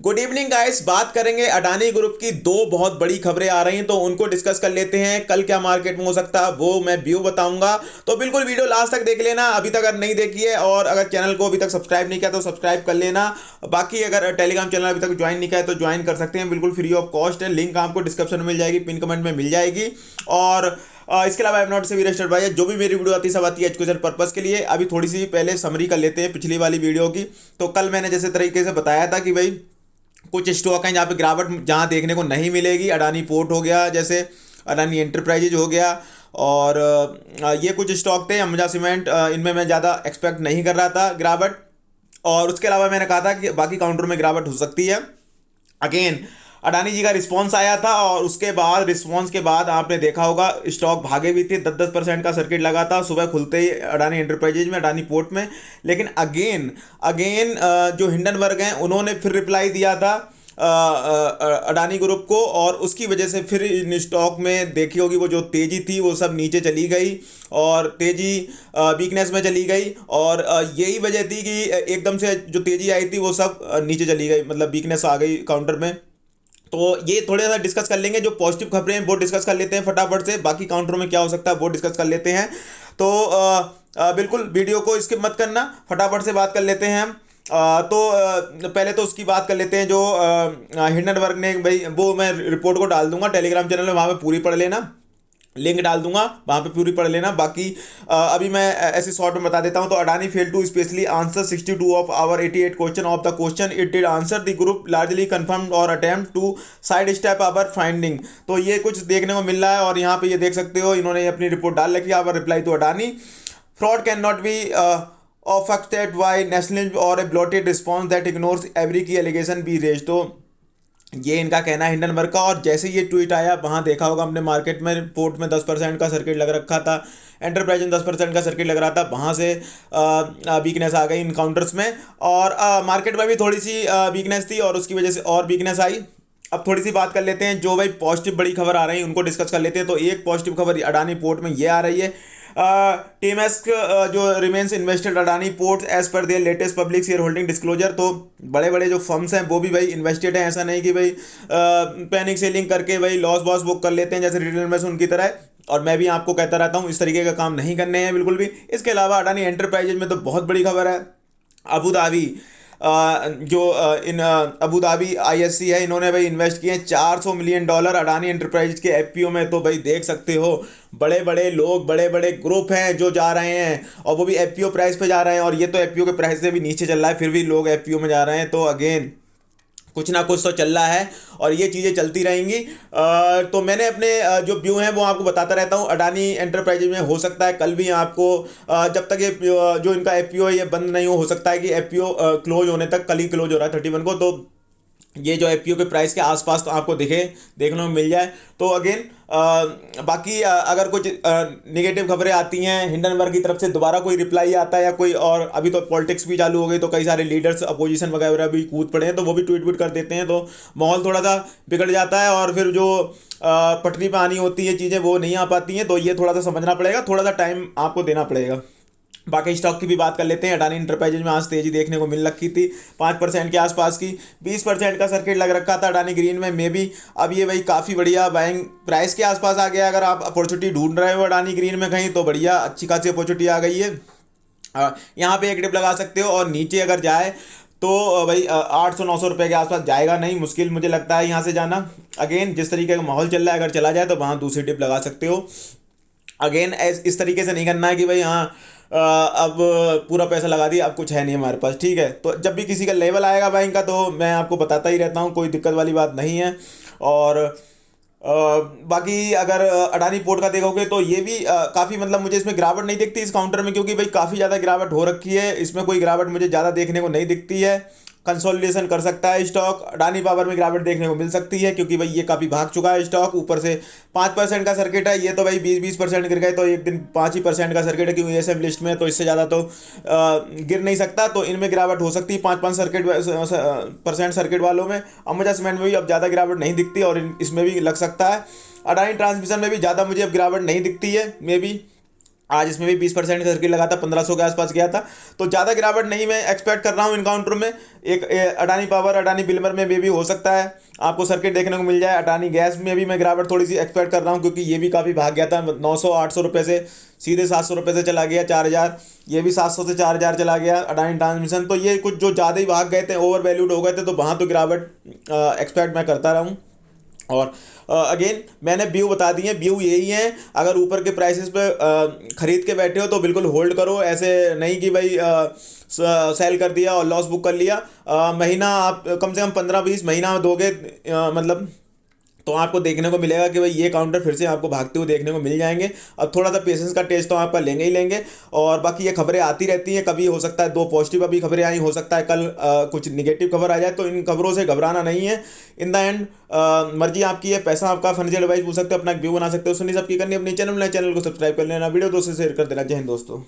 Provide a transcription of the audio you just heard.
Good evening guys. बात करेंगे Adani group की दो बहुत बड़ी खबरें आ रही हैं तो उनको डिस्कस कर लेते हैं। कल क्या मार्केट में हो सकता है वो मैं व्यू बताऊंगा, तो बिल्कुल वीडियो लास्ट तक देख लेना। अभी तक अगर नहीं देखी है और अगर चैनल को अभी तक सब्सक्राइब नहीं किया तो सब्सक्राइब कर लेना। बाकी अगर टेलीग्राम चैनल अभी तक ज्वाइन नहीं किया है तो ज्वाइन कर सकते हैं, बिल्कुल फ्री ऑफ कॉस्ट है। लिंक आपको डिस्क्रिप्शन में मिल जाएगी, पिन कमेंट में मिल जाएगी। और इसके अलावा नॉट से भी रजिस्टर्ड भाई, जो भी मेरी वीडियो आती है सब आती है एजुकेशन पर्पस के लिए। अभी थोड़ी सी पहले समरी कर लेते हैं पिछली वाली वीडियो की। तो कल मैंने जैसे तरीके से बताया था कि भाई कुछ स्टॉक हैं जहाँ पे गिरावट जहाँ देखने को नहीं मिलेगी। अडानी पोर्ट हो गया, जैसे अडानी एंटरप्राइजेज हो गया, और ये कुछ स्टॉक थे। अंबुजा सीमेंट, इनमें मैं ज़्यादा एक्सपेक्ट नहीं कर रहा था गिरावट। और उसके अलावा मैंने कहा था कि बाकी काउंटर में गिरावट हो सकती है। अगेन अडानी जी का रिस्पांस आया था और उसके बाद रिस्पांस के बाद आपने देखा होगा स्टॉक भागे भी थे। 10-10% का सर्किट लगा था सुबह खुलते ही अडानी एंटरप्राइजेज में, अडानी पोर्ट में। लेकिन अगेन अगेन जो हिंडनबर्ग हैं उन्होंने फिर रिप्लाई दिया था अडानी ग्रुप को, और उसकी वजह से फिर इन स्टॉक में देखी होगी वो जो तेज़ी थी वो सब नीचे चली गई, और तेज़ी वीकनेस में चली गई। और यही वजह थी कि एकदम से जो तेज़ी आई थी वो सब नीचे चली गई, मतलब वीकनेस आ गई काउंटर में। तो ये थोड़ा सा डिस्कस कर लेंगे। जो पॉजिटिव खबरें हैं वो डिस्कस कर लेते हैं फटाफट से, बाकी काउंटर में क्या हो सकता है वो डिस्कस कर लेते हैं। तो बिल्कुल वीडियो को स्किप मत करना, फटाफट से बात कर लेते हैं हम। पहले तो उसकी बात कर लेते हैं जो हिंडनबर्ग ने, भाई वो मैं रिपोर्ट को डाल दूंगा टेलीग्राम चैनल में, वहाँ पे पूरी पढ़ लेना, लिंक डाल दूंगा, वहाँ पे पूरी पढ़ लेना। बाकी अभी मैं ऐसे शॉर्ट में बता देता हूँ। तो Adani fail to specially answer 62 of our 88 question of the question it did answer the group largely confirm और attempt to side step our finding. तो ये कुछ देखने को मिल रहा है, और यहाँ पे ये देख सकते हो इन्होंने अपनी रिपोर्ट डाल रखी है। Our reply to Adani, fraud can not be affected by nationalism or a bloated response that ignores every key allegation be raised। तो ये इनका कहना है हिंडनबर्ग का। और जैसे ये ट्वीट आया वहाँ देखा होगा हमने मार्केट में, पोर्ट में 10% का सर्किट लग रखा था, एंटरप्राइज में 10% का सर्किट लग रहा था, वहाँ से वीकनेस आ गई इन काउंटर्स में। और मार्केट में भी थोड़ी सी वीकनेस थी और उसकी वजह से और वीकनेस आई। अब थोड़ी सी बात कर लेते हैं जो भाई पॉजिटिव बड़ी खबर आ रही है उनको डिस्कस कर लेते हैं। तो एक पॉजिटिव खबर अडानी पोर्ट में ये आ रही है, टीएमएस जो remains invested Adani Ports as per their latest public shareholding disclosure. तो बड़े बड़े जो फर्म्स हैं वो भी भाई इन्वेस्टेड हैं, ऐसा नहीं कि भाई पैनिक सेलिंग करके भाई लॉस वॉस बुक कर लेते हैं जैसे रिटेल में उनकी तरह है। और मैं भी आपको कहता रहता हूँ इस तरीके का काम नहीं करने हैं बिल्कुल भी। इसके अलावा अडानी एंटरप्राइजेज में तो बहुत बड़ी खबर है। अबू धाबी इन अबू धाबी आईएससी है, इन्होंने भाई इन्वेस्ट किए हैं $400 मिलियन अडानी एंटरप्राइज के एफपीओ में। तो भाई देख सकते हो बड़े बड़े लोग, बड़े बड़े ग्रुप हैं जो जा रहे हैं, और वो भी एफपीओ प्राइस पे जा रहे हैं। और ये तो एफपीओ के प्राइस से भी नीचे चल रहा है, फिर भी लोग एफपीओ में जा रहे हैं। तो अगेन कुछ ना कुछ तो चल रहा है और ये चीज़ें चलती रहेंगी। तो मैंने अपने जो व्यू हैं वो आपको बताता रहता हूँ। अडानी एंटरप्राइजेज में हो सकता है कल भी आपको जब तक ये जो इनका एफपीओ है ये बंद नहीं हो सकता है कि एफपीओ क्लोज होने तक, कल ही क्लोज हो रहा है 31 को, तो ये जो एफपीओ के प्राइस के आसपास तो आपको देखने को मिल जाए। तो अगेन बाकी अगर कुछ नेगेटिव खबरें आती हैं हिंडनबर्ग की तरफ से, दोबारा कोई रिप्लाई आता है या कोई, और अभी तो पॉलिटिक्स भी चालू हो गई तो कई सारे लीडर्स अपोजिशन वगैरह भी कूद पड़े हैं, तो वो भी ट्वीट कर देते हैं, तो माहौल थोड़ा सा बिगड़ जाता है और फिर जो पटरी पर आनी होती है चीज़ें वो नहीं आ पाती हैं। तो ये थोड़ा सा समझना पड़ेगा, थोड़ा सा टाइम आपको देना पड़ेगा। बाकी स्टॉक की भी बात कर लेते हैं। अडानी एंटरप्राइजेज में आज तेजी देखने को मिल रखी थी 5% के आसपास की, 20% का सर्किट लग रखा था अडानी ग्रीन में मे भी। अब ये भाई काफ़ी बढ़िया बाइंग प्राइस के आसपास आ गया। अगर आप अपॉर्चुनिटी ढूंढ रहे हो अडानी ग्रीन में कहीं, तो बढ़िया अच्छी खासी अपॉर्चुनिटी आ गई है। यहाँ पे एक डिप लगा सकते हो, और नीचे अगर जाए तो भाई 800-900 रुपये के आसपास जाएगा नहीं, मुश्किल मुझे लगता है यहाँ से जाना। अगेन जिस तरीके का माहौल चल रहा है अगर चला जाए तो वहाँ दूसरी डिप लगा सकते हो। अगेन इस तरीके से नहीं करना है कि भाई हाँ अब पूरा पैसा लगा दिया अब कुछ है नहीं हमारे पास, ठीक है। तो जब भी किसी का लेवल आएगा बैंक का तो मैं आपको बताता ही रहता हूँ, कोई दिक्कत वाली बात नहीं है। और बाकी अगर अडानी पोर्ट का देखोगे तो ये भी काफ़ी, मतलब मुझे इसमें गिरावट नहीं दिखती इस काउंटर में, क्योंकि भाई काफ़ी ज़्यादा गिरावट हो रखी है। इसमें कोई गिरावट मुझे ज़्यादा देखने को नहीं दिखती है। कंसोलिडेशन कर सकता है स्टॉक। अडानी पावर में गिरावट देखने को मिल सकती है क्योंकि भाई ये काफ़ी भाग चुका है स्टॉक। ऊपर से 5% का सर्किट है, ये तो भाई 20% गिर गए तो एक दिन 5% का सर्किट है क्योंकि एसएम लिस्ट में, तो इससे ज़्यादा तो गिर नहीं सकता। तो इनमें गिरावट हो सकती है 5% सर्किट वालों में। अंबुजा सीमेंट में भी अब ज़्यादा गिरावट नहीं दिखती और इसमें भी लग सकता है। अडानी ट्रांसमिशन में भी ज़्यादा मुझे अब गिरावट नहीं दिखती है मे बी। आज इसमें भी 20% का सर्किट लगा था, 1500 के आसपास गया था। तो ज़्यादा गिरावट नहीं मैं एक्सपेक्ट कर रहा हूँ इन काउंटर में। एक अडानी पावर, अडानी बिल्मर में भी हो सकता है आपको सर्किट देखने को मिल जाए। अडानी गैस में भी मैं गिरावट थोड़ी सी एक्सपेक्ट कर रहा हूँ, क्योंकि ये भी काफ़ी भाग गया था 900-800 रुपये से सीधे 700 रुपये से चला गया 4000। ये भी 700 से 4000 चला गया अडानी ट्रांसमिशन। तो ये कुछ जो ज़्यादा ही भाग गए थे, ओवर वैल्यूड हो गए थे, तो वहाँ तो गिरावट एक्सपेक्ट मैं करता रहूँ। और अगेन मैंने व्यू बता दिए, व्यू यही है, अगर ऊपर के प्राइसेस पे खरीद के बैठे हो तो बिल्कुल होल्ड करो। ऐसे नहीं कि भाई सेल कर दिया और लॉस बुक कर लिया। महीना आप कम से कम 15-20 महीना दोगे, मतलब तो आपको देखने को मिलेगा कि भाई ये काउंटर फिर से आपको भागते हुए देखने को मिल जाएंगे। अब थोड़ा सा पेशेंस का टेस्ट तो आपका लेंगे ही लेंगे। और बाकी ये खबरें आती रहती हैं, कभी हो सकता है 2 पॉजिटिव अभी खबरें आई, हो सकता है कल कुछ निगेटिव खबर आ जाए, तो इन खबरों से घबराना नहीं है। इन द एंड मर्जी आपकी है, पैसा आपका, फाइनेंशियल एडवाइस पूछ सकते हो, अपना एक व्यू बना सकते हो। सुनी सबकी करनी अपनी चैनल को सब्सक्राइब कर लेना, वीडियो दोस्तों से शेयर कर देना। जय हिंद दोस्तों।